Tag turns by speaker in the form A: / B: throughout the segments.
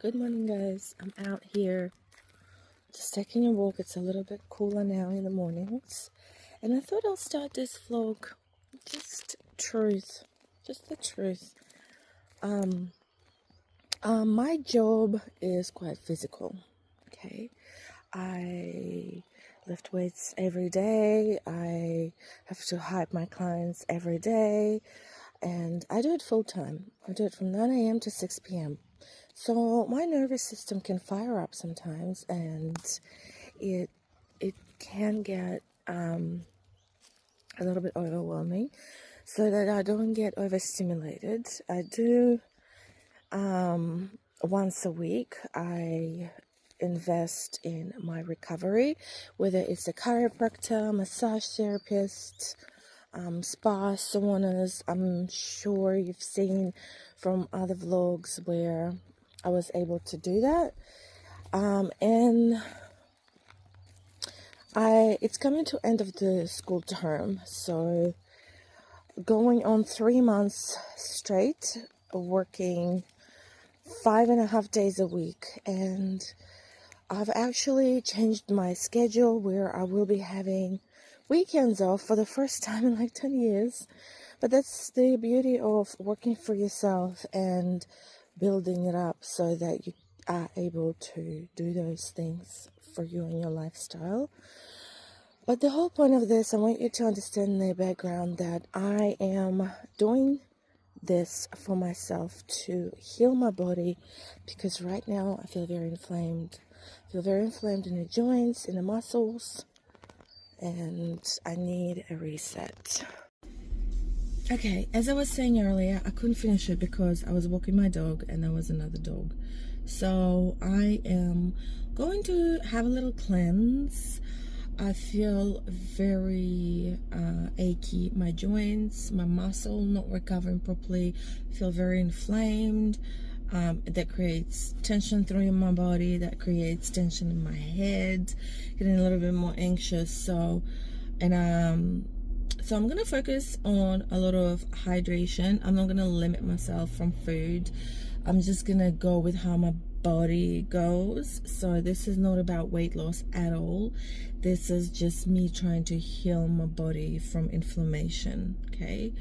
A: Good morning, guys. I'm out here just taking a walk. It's a little bit cooler now in the mornings, and I thought I'll start this vlog just the truth. My job is quite physical. Okay, I lift weights every day. I have to hype my clients every day, and I do it full time. I do it from 9 a.m. to 6 p.m. So my nervous system can fire up sometimes, and it can get a little bit overwhelming. So that I don't get overstimulated, I do once a week I invest in my recovery, whether it's a chiropractor, massage therapist, spa, saunas. I'm sure you've seen from other vlogs where I was able to do that, and it's coming to end of the school term, so going on 3 months straight working 5.5 days a week, and I've actually changed my schedule where I will be having weekends off for the first time in like 10 years. But that's the beauty of working for yourself and building it up so that you are able to do those things for you and your lifestyle. But the whole point of this, I want you to understand the background that I am doing this for myself to heal my body, because right now I feel very inflamed. I feel very inflamed in the joints, in the muscles, and I need a reset. Okay, as I was saying earlier, I couldn't finish it because I was walking my dog and there was another dog. So I am going to have a little cleanse. I feel very achy, my joints, my muscle not recovering properly, feel very inflamed. That creates tension through my body, that creates tension in my head, getting a little bit more anxious. So I'm gonna focus on a lot of hydration. I'm not gonna limit myself from food. I'm just gonna go with how my body goes. So this is not about weight loss at all. This is just me trying to heal my body from inflammation. Okay,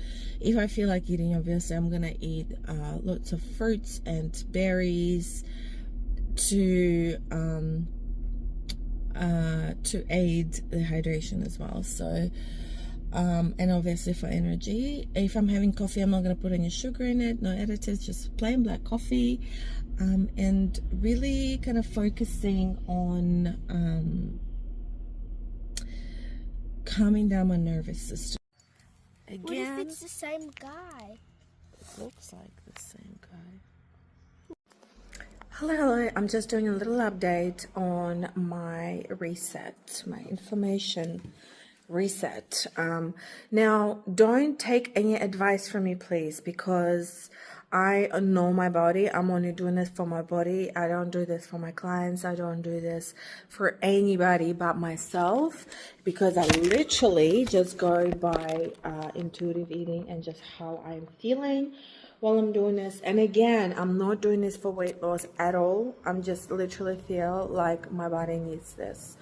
A: if I feel like eating, obviously I'm gonna eat lots of fruits and berries to aid the hydration as well. So and obviously for energy, if I'm having coffee, I'm not going to put any sugar in it, no additives, just plain black coffee, and really kind of focusing on calming down my nervous system. Again,
B: what if it's the same guy?
A: It looks like the same guy. Hello, I'm just doing a little update on my reset, my inflammation reset. Now, don't take any advice from me, please, because I know my body. I'm only doing this for my body. I don't do this for my clients. I don't do this for anybody but myself, because I literally just go by intuitive eating and just how I'm feeling while I'm doing this. And again, I'm not doing this for weight loss at all. I'm just literally feel like my body needs this.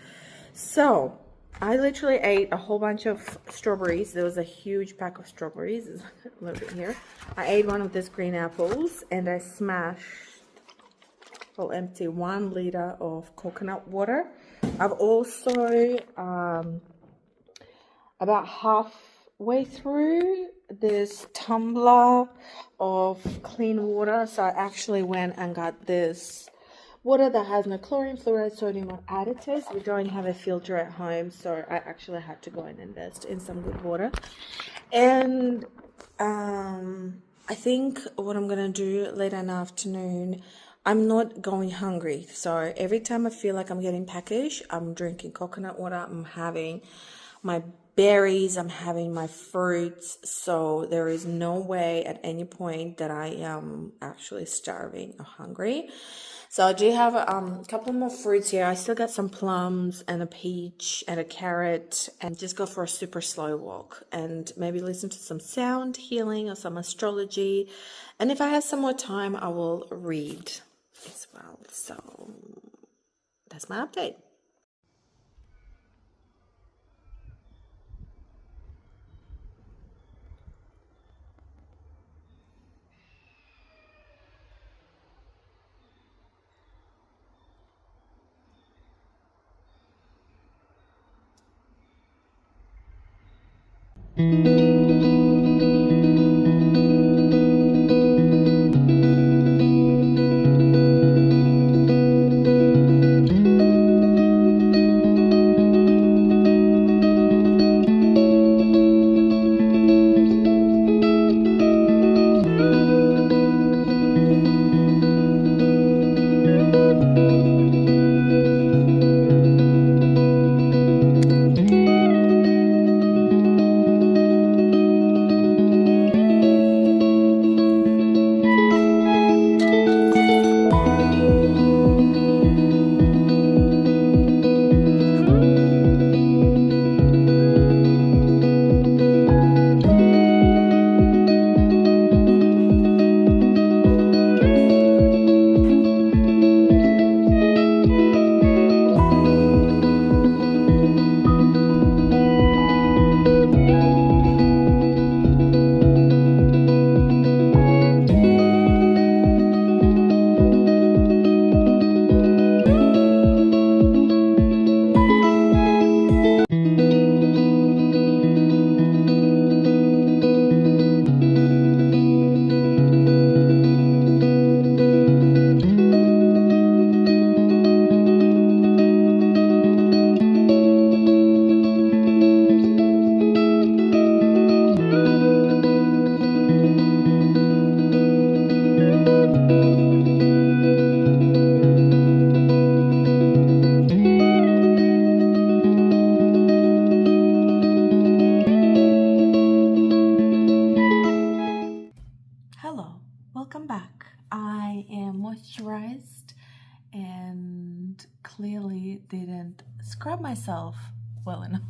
A: So I literally ate a whole bunch of strawberries. There was a huge pack of strawberries. There's a little bit here. I ate one of these green apples, and I smashed, full empty, 1 liter of coconut water. I've also about halfway through this tumbler of clean water. So I actually went and got this water that has no chlorine, fluoride, sodium, or additives. We don't have a filter at home, so I actually had to go and invest in some good water. And I think what I'm gonna do later in the afternoon, I'm not going hungry. So every time I feel like I'm getting peckish, I'm drinking coconut water, I'm having my berries, I'm having my fruits. So there is no way at any point that I am actually starving or hungry. So I do have a couple more fruits here. I still got some plums and a peach and a carrot, and just go for a super slow walk and maybe listen to some sound healing or some astrology. And if I have some more time, I will read. as well. So that's my update. Hello, welcome back. I am moisturized and clearly didn't scrub myself well enough,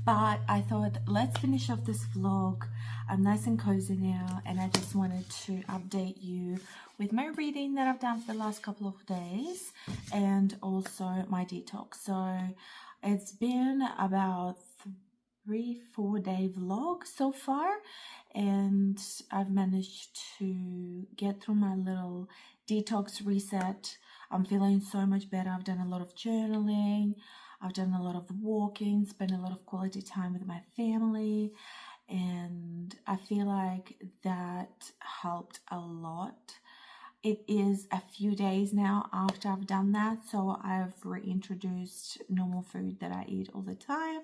A: but I thought let's finish off this vlog. I'm nice and cozy now, and I just wanted to update you with my reading that I've done for the last couple of days and also my detox. So it's been about 3-4 day vlog so far, and I've managed to get through my little detox reset. I'm feeling so much better. I've done a lot of journaling, I've done a lot of walking, spent a lot of quality time with my family, and I feel like that helped a lot. It is a few days now after I've done that, so I've reintroduced normal food that I eat all the time.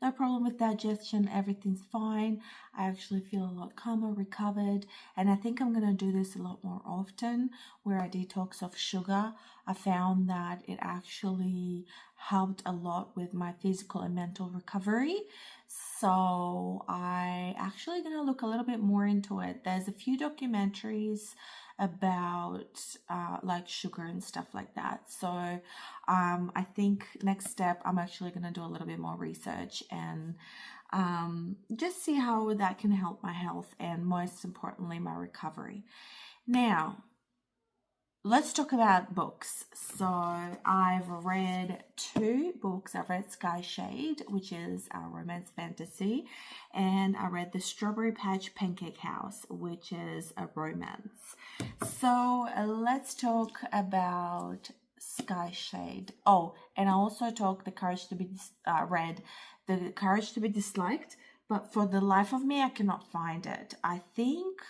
A: No problem with digestion, everything's fine. I actually feel a lot calmer, recovered, and I think I'm going to do this a lot more often, where I detox off sugar. I found that it actually helped a lot with my physical and mental recovery. So I actually going to look a little bit more into it. There's a few documentaries about like sugar and stuff like that. So I think next step I'm actually going to do a little bit more research and just see how that can help my health and most importantly my recovery. Now let's talk about books. So I've read 2 books. I've read Skyshade, which is a romance fantasy, and I read The Strawberry Patch Pancake House, which is a romance. So let's talk about Skyshade. Oh, and I also talk The Courage to be read The Courage to be Disliked, but for the life of me I cannot find it. I think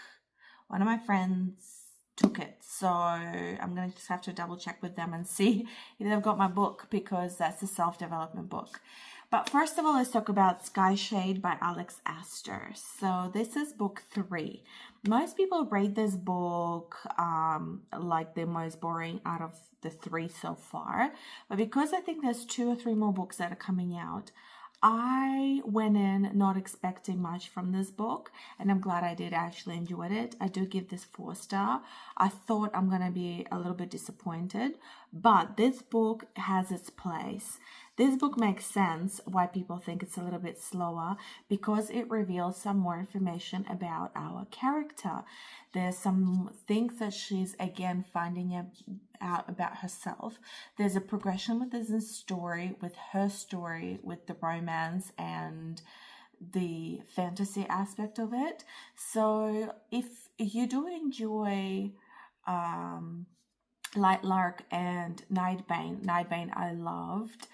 A: one of my friends took it, so I'm gonna just have to double check with them and see if they've got my book, because that's a self-development book. But first of all, let's talk about Skyshade by Alex Aster. So this is book 3. Most people rate this book like the most boring out of the 3 so far, but because I think there's 2 or 3 more books that are coming out, I went in not expecting much from this book, and I'm glad I did. Actually enjoyed it. I do give this 4 star. I thought I'm gonna be a little bit disappointed, but this book has its place. This book makes sense why people think it's a little bit slower, because it reveals some more information about our character. There's some things that she's again finding out about herself. There's a progression with this story, with her story, with the romance and the fantasy aspect of it. So if you do enjoy Light Lark and Nightbane I loved.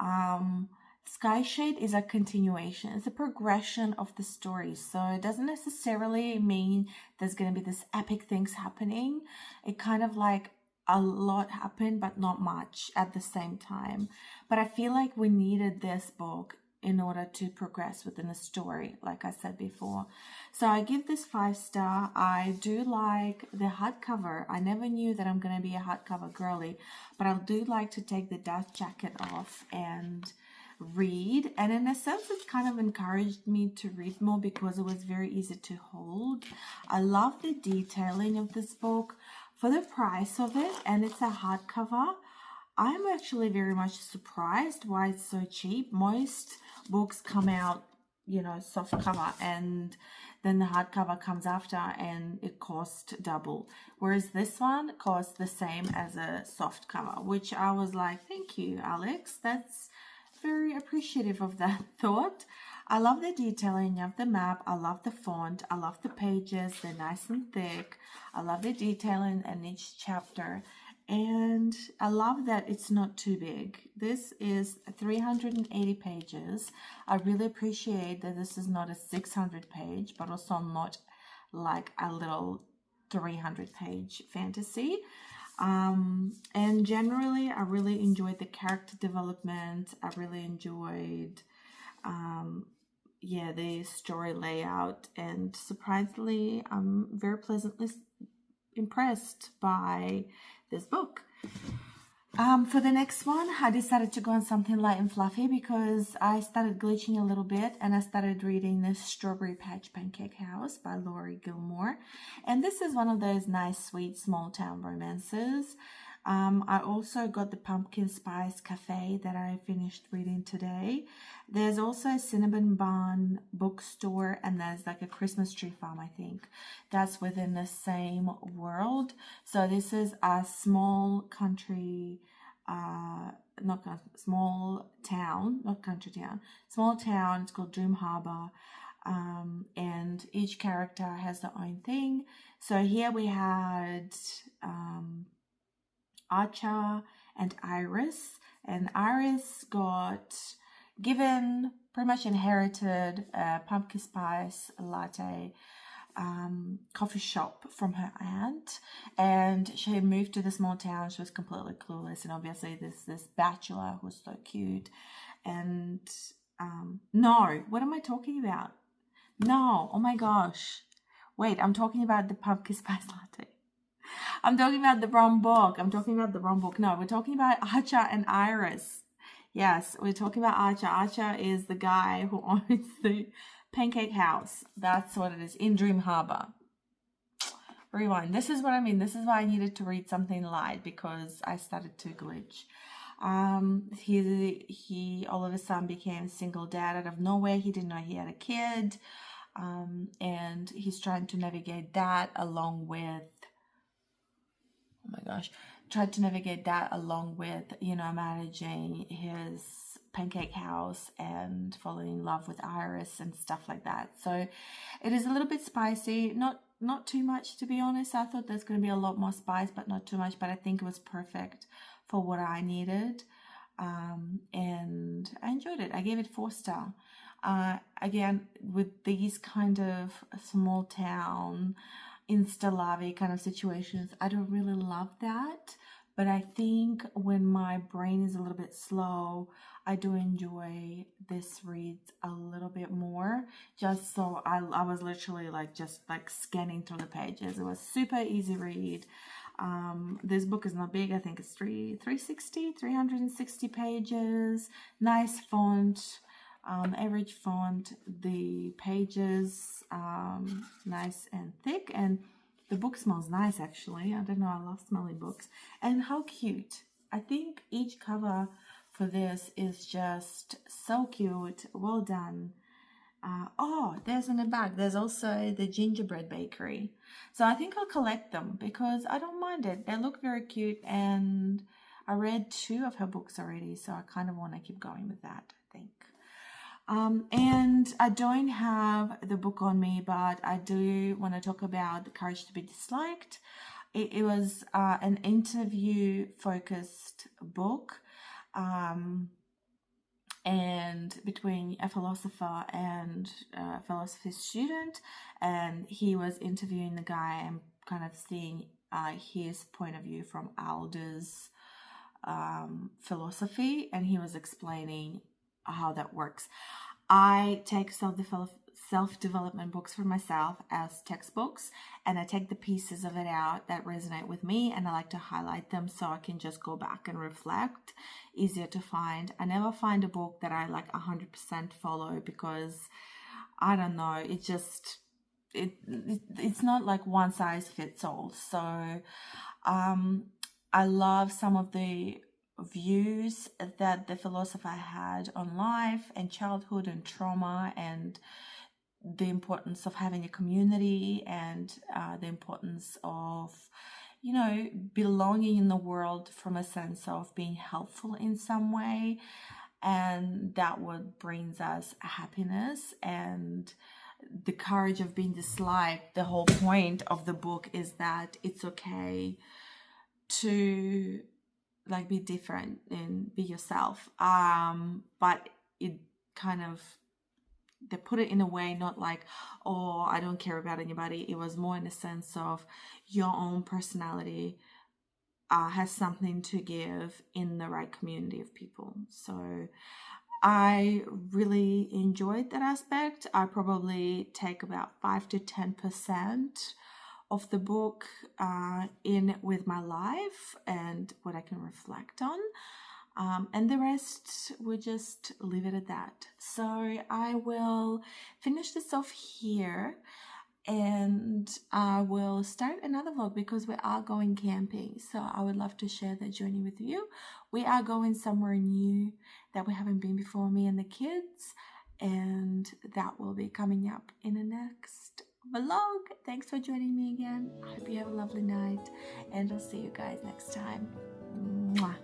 A: Skyshade is a continuation. It's a progression of the story. So it doesn't necessarily mean there's going to be this epic things happening. It kind of like a lot happened, but not much at the same time. But I feel like we needed this book in order to progress within the story, like I said before. So I give this 5-star. I do like the hardcover. I never knew that I'm going to be a hardcover girly, but I do like to take the dust jacket off and read. And in a sense, it kind of encouraged me to read more because it was very easy to hold. I love the detailing of this book for the price of it, and it's a hardcover. I'm actually very much surprised why it's so cheap. Most books come out, you know, soft cover, and then the hardcover comes after and it costs double. Whereas this one costs the same as a soft cover, which I was like, thank you, Alex. That's very appreciative of that thought. I love the detailing of the map. I love the font. I love the pages. They're nice and thick. I love the detailing in each chapter. And I love that it's not too big. This is 380 pages. I really appreciate that this is not a 600 page, but also not like a little 300 page fantasy. And generally, I really enjoyed the character development. I really enjoyed, the story layout. And surprisingly, I'm very pleasantly impressed by this book. For the next one, I decided to go on something light and fluffy because I started glitching a little bit and I started reading this Strawberry Patch Pancake House by Laurie Gilmore. And this is one of those nice, sweet, small town romances. I also got the Pumpkin Spice Cafe that I finished reading today. There's also a Cinnamon Bun bookstore, and there's like a Christmas tree farm, I think. That's within the same world. So this is a small country, small town, not country town, small town. It's called Dream Harbor. And each character has their own thing. So here we had Archer and Iris, and Iris got given, pretty much inherited, a pumpkin spice latte coffee shop from her aunt, and she moved to the small town. She was completely clueless, and obviously this bachelor who's so cute, and no, what am I talking about? No, oh my gosh, wait, I'm talking about the pumpkin spice latte. I'm talking about the wrong book. No, we're talking about Archer and Iris. Yes, we're talking about Archer. Archer is the guy who owns the pancake house. That's what it is, in Dream Harbor. Rewind. This is what I mean. This is why I needed to read something light, because I started to glitch. He all of a sudden became a single dad out of nowhere. He didn't know he had a kid. And he's trying to navigate that along with, managing his pancake house and falling in love with Iris and stuff like that. So it is a little bit spicy, not too much, to be honest. I thought there's going to be a lot more spice, but not too much. But I think it was perfect for what I needed, and I enjoyed it. I gave it 4-star. Again, with these kind of small town insta-lovey kind of situations, I don't really love that, but I think when my brain is a little bit slow, I do enjoy this read a little bit more. Just so I was literally just scanning through the pages. It was super easy read. This book is not big. I think it's 360 pages. Nice font. Average font, the pages nice and thick, and the book smells nice actually. I don't know, I love smelling books. And how cute. I think each cover
C: for this is just so cute. Well done. Oh, there's in the back, there's also the gingerbread bakery. So I think I'll collect them because I don't mind it. They look very cute, and I read 2 of her books already, so I kind of want to keep going with that, I think. And I don't have the book on me, but I do want to talk about The Courage to be Disliked. It was an interview-focused book, and between a philosopher and a philosophy student, and he was interviewing the guy and kind of seeing his point of view from Alder's philosophy, and he was explaining how that works. I take self-development books for myself as textbooks, and I take the pieces of it out that resonate with me, and I like to highlight them so I can just go back and reflect. Easier to find. I never find a book that I like 100% follow, because I don't know, it just it's not like one size fits all. So I love some of the views that the philosopher had on life and childhood and trauma, and the importance of having a community, and the importance of, you know, belonging in the world from a sense of being helpful in some way, and that what brings us happiness. And the courage of being disliked, the whole point of the book is that it's okay to like be different and be yourself, but it kind of, they put it in a way not like, oh, I don't care about anybody. It was more in the sense of your own personality has something to give in the right community of people. So I really enjoyed that aspect. I probably take about 5 to 10% of the book in with my life and what I can reflect on. And the rest, we just leave it at that. So I will finish this off here, and I will start another vlog because we are going camping. So I would love to share that journey with you. We are going somewhere new that we haven't been before, me and the kids, and that will be coming up in the next vlog. Thanks for joining me again. I hope you have a lovely night, and I'll see you guys next time. Mwah.